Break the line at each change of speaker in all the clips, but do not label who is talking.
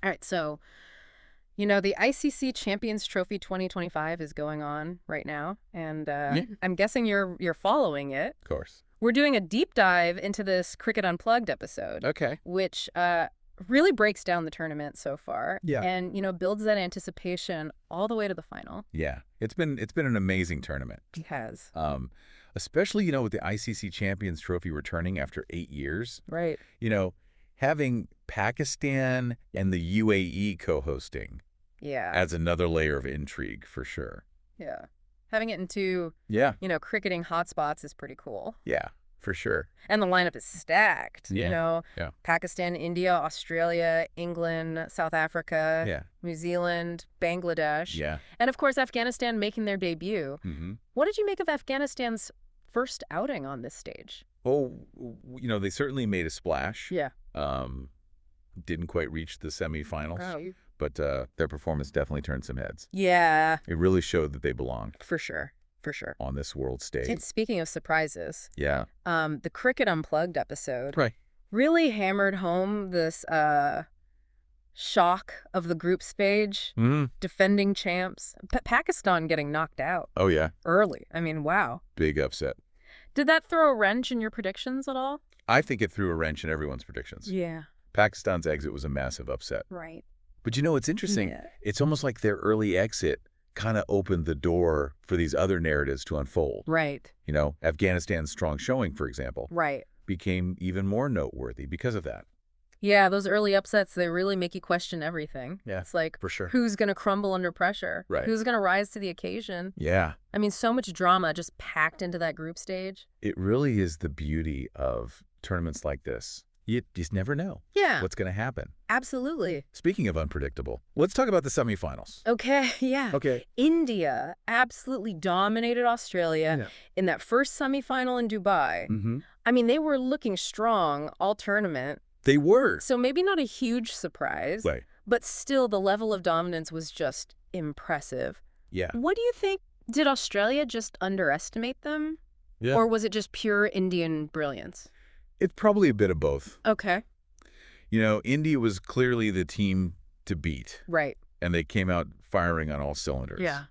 All right, so, the ICC Champions Trophy 2025 is going on right now, and
Yeah.
I'm guessing you're following it.
Of course.
We're doing a deep dive into this Cricket Unplugged episode,
Okay.
which really breaks down the tournament so far,
Yeah.
and builds that anticipation all the way to the final.
Yeah. It's been an amazing tournament.
It has.
Especially, with the ICC Champions Trophy returning after 8 years.
Right.
Having Pakistan and the UAE co-hosting
Yeah.
adds another layer of intrigue for sure.
Yeah. Having it into,
Yeah.
cricketing hotspots is pretty cool.
Yeah, for sure.
And the lineup is stacked.
Yeah. Yeah.
Pakistan, India, Australia, England, South Africa,
Yeah.
New Zealand, Bangladesh.
Yeah.
And, of course, Afghanistan making their debut.
Mm-hmm.
What did you make of Afghanistan's first outing on this stage?
Oh, they certainly made a splash.
Yeah.
Didn't quite reach the semifinals,
Oh.
but their performance definitely turned some heads.
Yeah,
It really showed that they belonged
for sure. For sure.
on this world stage.
And speaking of surprises,
Yeah.
the Cricket Unplugged episode
Right.
really hammered home this shock of the group stage,
Mm-hmm.
defending champs, Pakistan getting knocked out
Oh, yeah.
early. I mean, wow.
Big upset.
Did that throw a wrench in your predictions at all?
I think it threw a wrench in everyone's predictions.
Yeah.
Pakistan's exit was a massive upset.
Right.
But it's interesting.
Yeah.
It's almost like their early exit kind of opened the door for these other narratives to unfold.
Right.
Afghanistan's strong showing, for example,
Right.
became even more noteworthy because of that.
Yeah, those early upsets, they really make you question everything.
Yeah,
It's like,
for sure.
who's going to crumble under pressure?
Right.
Who's going to rise to the occasion?
Yeah.
I mean, so much drama just packed into that group stage.
It really is the beauty of tournaments like this. You just never know
Yeah,
what's going to happen.
absolutely.
Speaking of unpredictable, let's talk about the semifinals.
Okay, yeah.
Okay.
India absolutely dominated Australia
Yeah.
in that first semifinal in Dubai.
Mm-hmm.
I mean, they were looking strong all tournament.
They were.
So maybe not a huge surprise,
Right.
but still the level of dominance was just impressive.
Yeah.
What do you think? Did Australia just underestimate them?
Yeah.
Or was it just pure Indian brilliance?
It's probably a bit of both.
Okay.
India was clearly the team to beat,
Right.
and they came out firing on all cylinders.
Yeah.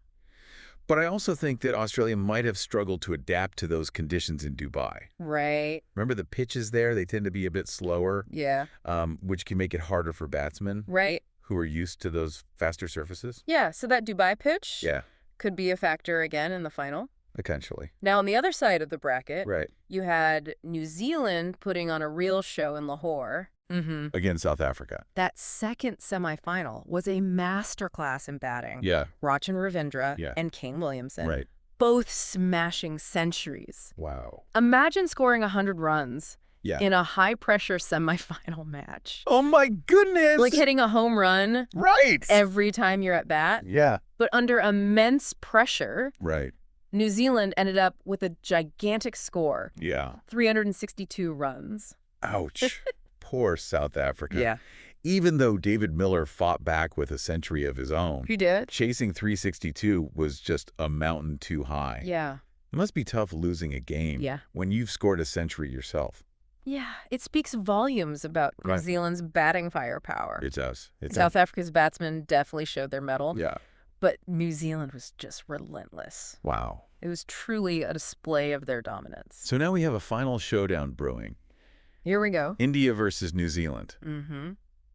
But I also think that Australia might have struggled to adapt to those conditions in Dubai.
Right.
Remember the pitches there? They tend to be a bit slower,
Yeah.
which can make it harder for batsmen
Right.
who are used to those faster surfaces.
Yeah, so that Dubai pitch
Yeah,
could be a factor again in the final.
potentially.
Now, on the other side of the bracket,
Right.
you had New Zealand putting on a real show in Lahore. Mm-hmm.
Against South Africa.
That second semifinal was a masterclass in batting.
Yeah,
Rachin Ravindra
Yeah.
and Kane Williamson,
right.
both smashing centuries.
Wow.
Imagine scoring 100 runs
Yeah.
in a high-pressure semifinal match.
Oh, my goodness!
Like hitting a home run
right!
every time you're at bat.
Yeah.
But under immense pressure,
Right.
New Zealand ended up with a gigantic score,
Yeah.
362 runs.
Ouch. Poor South Africa. Even though David Miller fought back with a century of his own,
You did?
chasing 362 was just a mountain too high.
Yeah.
It must be tough losing a game
Yeah.
when you've scored a century yourself.
Yeah. It speaks volumes about New
Right.
Zealand's batting firepower.
It does.
South Africa's batsmen definitely showed their mettle,
Yeah.
but New Zealand was just relentless.
Wow.
It was truly a display of their dominance.
So now we have a final showdown brewing.
Here we go.
India versus New Zealand.
Mm-hmm.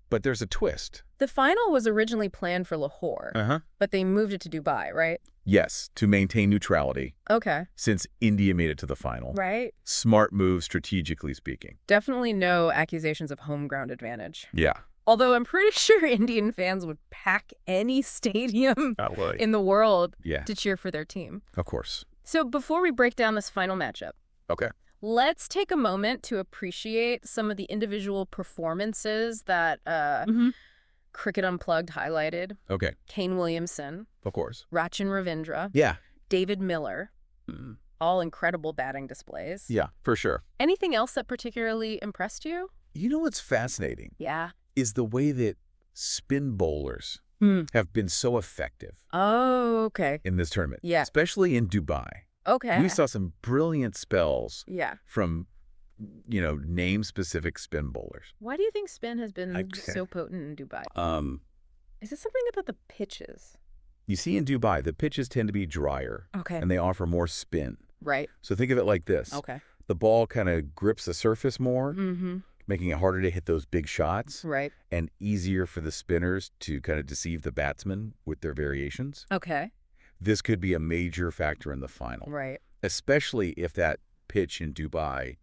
But there's a twist.
The final was originally planned for Lahore,
Uh-huh.
but they moved it to Dubai, right?
Yes, to maintain neutrality,
Okay.
since India made it to the final.
Right.
Smart move, strategically speaking.
Definitely no accusations of home ground advantage.
Yeah.
Although I'm pretty sure Indian fans would pack any stadium in the world
Yeah,
to cheer for their team.
of course.
So before we break down this final matchup,
Okay.
let's take a moment to appreciate some of the individual performances that Cricket Unplugged highlighted.
Okay,
Kane Williamson,
of course.
Rachin Ravindra,
Yeah.
David Miller,
Mm.
all incredible batting displays.
Yeah, for sure.
Anything else that particularly impressed you?
You know what's fascinating
Yeah.
is the way that spin bowlers have been so effective
Oh, okay.
in this tournament.
Yeah.
Especially in Dubai.
Okay.
We saw some brilliant spells
Yeah.
from name-specific spin bowlers.
Why do you think spin has been so potent in Dubai? Is it something about the pitches?
You see in Dubai, the pitches tend to be drier.
Okay.
And they offer more spin.
Right.
So think of it like this.
Okay.
The ball kind of grips the surface more,
Mm-hmm.
making it harder to hit those big shots.
Right.
And easier for the spinners to kind of deceive the batsmen with their variations.
Okay.
This could be a major factor in the final.
Right.
Especially if that pitch in Dubai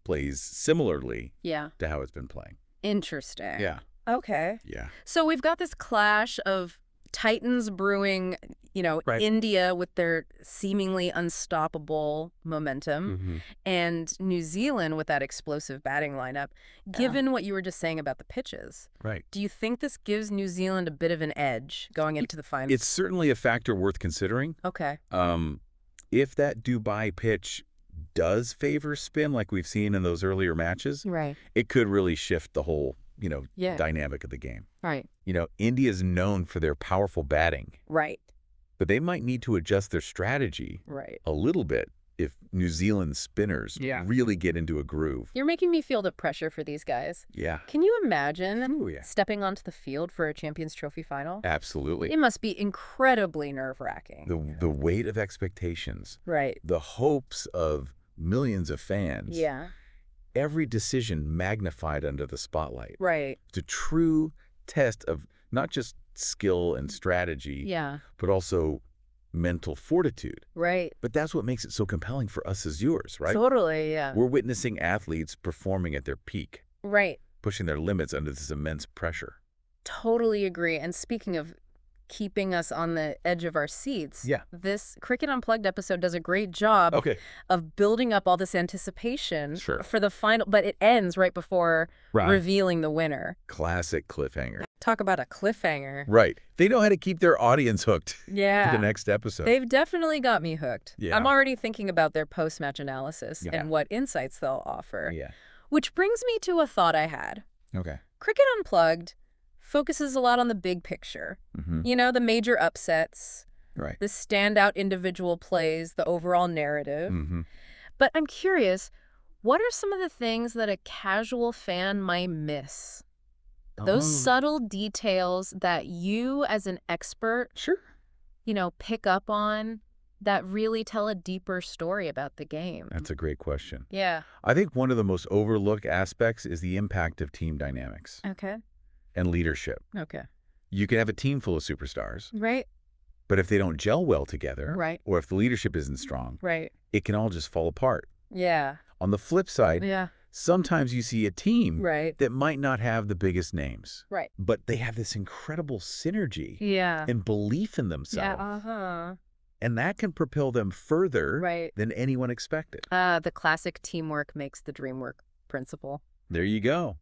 plays similarly to how it's been playing.
Interesting.
Yeah.
Okay.
Yeah.
So we've got this clash of titans brewing, India with their seemingly unstoppable momentum, and New Zealand with that explosive batting lineup. Given what you were just saying about the pitches, do you think this gives New Zealand a bit of an edge going into the finals?
It's certainly a factor worth considering.
Okay.
If that Dubai pitch does favor spin like we've seen in those earlier matches, it could really shift the whole dynamic of the game.
Right.
India's known for their powerful batting.
Right.
But they might need to adjust their strategy a little bit if New Zealand spinners really get into a groove.
You're making me feel the pressure for these guys.
Yeah.
Can you imagine stepping onto the field for a Champions Trophy final?
Absolutely.
It must be incredibly nerve-wracking.
The weight of expectations.
Right.
The hopes of millions of fans.
Yeah.
Every decision magnified under the spotlight.
Right.
It's a true test of not just skill and strategy, but also mental fortitude.
Right.
But that's what makes it so compelling for us as viewers, right?
Totally, yeah.
We're witnessing athletes performing at their peak.
Right.
Pushing their limits under this immense pressure.
Totally agree. And speaking of keeping us on the edge of our seats, this Cricket Unplugged episode does a great job of building up all this anticipation for the final, but it ends right before revealing the winner.
Classic cliffhanger.
Talk about a cliffhanger.
Right. They know how to keep their audience hooked to the next episode.
They've definitely got me hooked.
Yeah.
I'm already thinking about their post-match analysis and what insights they'll offer.
Yeah.
Which brings me to a thought I had.
Okay.
Cricket Unplugged focuses a lot on the big picture. The major upsets, the standout individual plays, the overall narrative. But I'm curious, what are some of the things that a casual fan might miss? Those subtle details that you as an expert, pick up on that really tell a deeper story about the game.
That's a great question.
Yeah.
I think one of the most overlooked aspects is the impact of team dynamics.
Okay.
And leadership.
Okay.
You can have a team full of superstars.
Right.
But if they don't gel well together, or if the leadership isn't strong, it can all just fall apart.
Yeah.
On the flip side, sometimes you see a team that might not have the biggest names. But they have this incredible synergy and belief in themselves. And that can propel them further than anyone expected.
The classic teamwork makes the dream work principle.
There you go.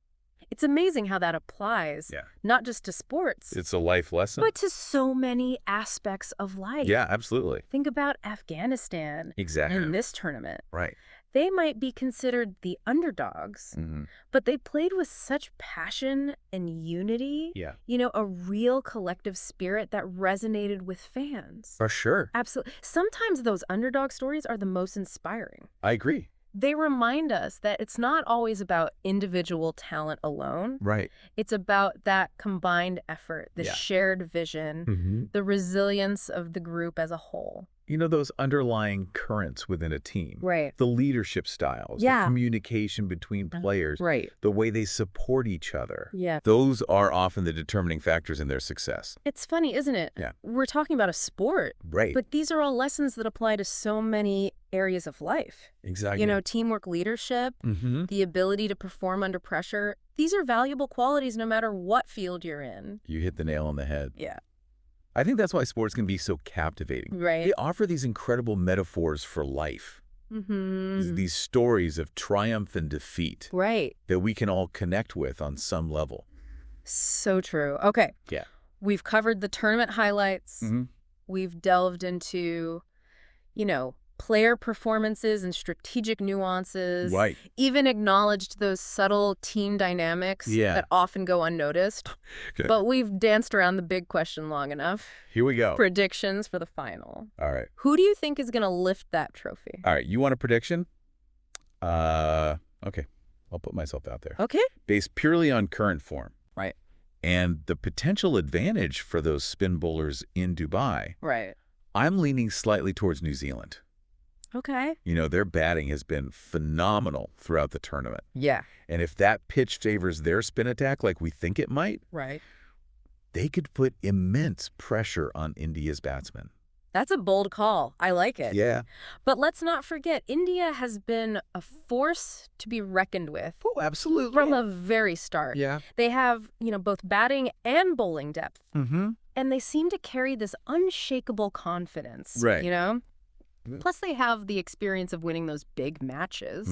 It's amazing how that applies, not just to sports.
It's a life lesson.
But to so many aspects of life.
Yeah, absolutely.
Think about Afghanistan in this tournament.
Right.
They might be considered the underdogs, but they played with such passion and unity, a real collective spirit that resonated with fans.
For sure.
Absolutely. Sometimes those underdog stories are the most inspiring.
I agree.
They remind us that it's not always about individual talent alone.
Right.
It's about that combined effort, the shared vision, the resilience of the group as a whole.
Those underlying currents within a team.
Right.
The leadership styles, the communication between players, the way they support each other.
Yeah.
Those are often the determining factors in their success.
It's funny, isn't it?
Yeah.
We're talking about a sport.
Right.
But these are all lessons that apply to so many areas of life.
Exactly.
Teamwork, leadership, the ability to perform under pressure. These are valuable qualities no matter what field you're in.
You hit the nail on the head.
Yeah.
I think that's why sports can be so captivating.
Right.
They offer these incredible metaphors for life. These stories of triumph and defeat.
Right.
That we can all connect with on some level.
So true. Okay.
Yeah.
We've covered the tournament highlights. We've delved into, player performances and strategic nuances.
Right.
Even acknowledged those subtle team dynamics that often go unnoticed.
Okay.
But we've danced around the big question long enough.
Here we go.
Predictions for the final.
All right.
Who do you think is going to lift that trophy?
All right. You want a prediction? Okay. I'll put myself out there.
Okay.
Based purely on current form.
Right.
And the potential advantage for those spin bowlers in Dubai.
Right.
I'm leaning slightly towards New Zealand.
Okay.
You know, their batting has been phenomenal throughout the tournament.
Yeah.
And if that pitch favors their spin attack like we think it might,
right,
they could put immense pressure on India's batsmen.
That's a bold call. I like it.
Yeah.
But let's not forget, India has been a force to be reckoned with.
Oh, absolutely.
From the very start.
Yeah.
They have, both batting and bowling depth.
Mm-hmm.
And they seem to carry this unshakable confidence.
Right.
Plus, they have the experience of winning those big matches,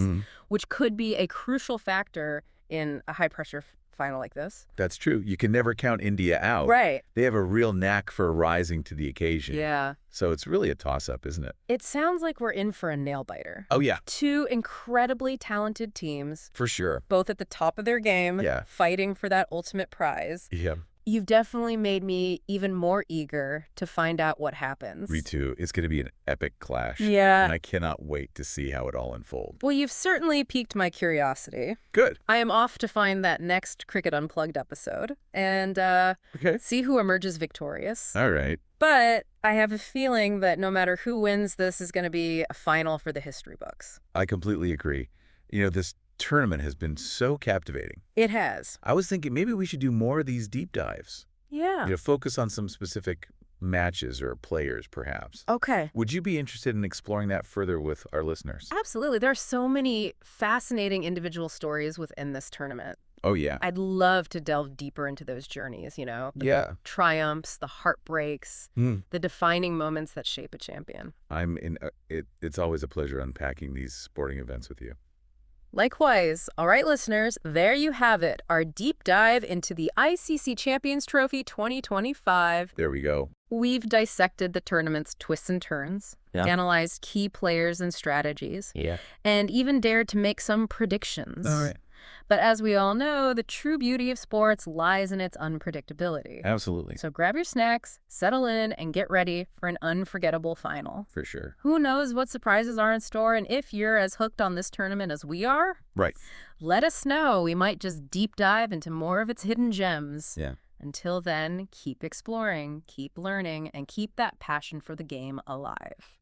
which could be a crucial factor in a high-pressure final like this.
That's true. You can never count India out.
Right.
They have a real knack for rising to the occasion.
Yeah.
So it's really a toss-up, isn't it?
It sounds like we're in for a nail-biter.
Oh, yeah.
Two incredibly talented teams.
For sure.
Both at the top of their game.
Yeah.
Fighting for that ultimate prize.
Yeah.
You've definitely made me even more eager to find out what happens.
Me too. It's going to be an epic clash.
Yeah.
And I cannot wait to see how it all unfolds.
Well, you've certainly piqued my curiosity.
Good.
I am off to find that next Cricket Unplugged episode and see who emerges victorious.
All right.
But I have a feeling that no matter who wins, this is going to be a final for the history books.
I completely agree. This tournament has been so captivating.
It has.
I was thinking maybe we should do more of these deep dives.
Yeah.
Focus on some specific matches or players, perhaps.
Okay.
Would you be interested in exploring that further with our listeners?
Absolutely. There are so many fascinating individual stories within this tournament.
Oh, yeah.
I'd love to delve deeper into those journeys, The triumphs, the heartbreaks, the defining moments that shape a champion.
It's always a pleasure unpacking these sporting events with you.
Likewise. All right, listeners, there you have it, our deep dive into the ICC Champions Trophy 2025.
There we go.
We've dissected the tournament's twists and turns, analyzed key players and strategies, and even dared to make some predictions.
All right.
But as we all know, the true beauty of sports lies in its unpredictability.
Absolutely.
So grab your snacks, settle in, and get ready for an unforgettable final.
For sure.
Who knows what surprises are in store, and if you're as hooked on this tournament as we are,
right,
let us know. We might just deep dive into more of its hidden gems.
Yeah.
Until then, keep exploring, keep learning, and keep that passion for the game alive.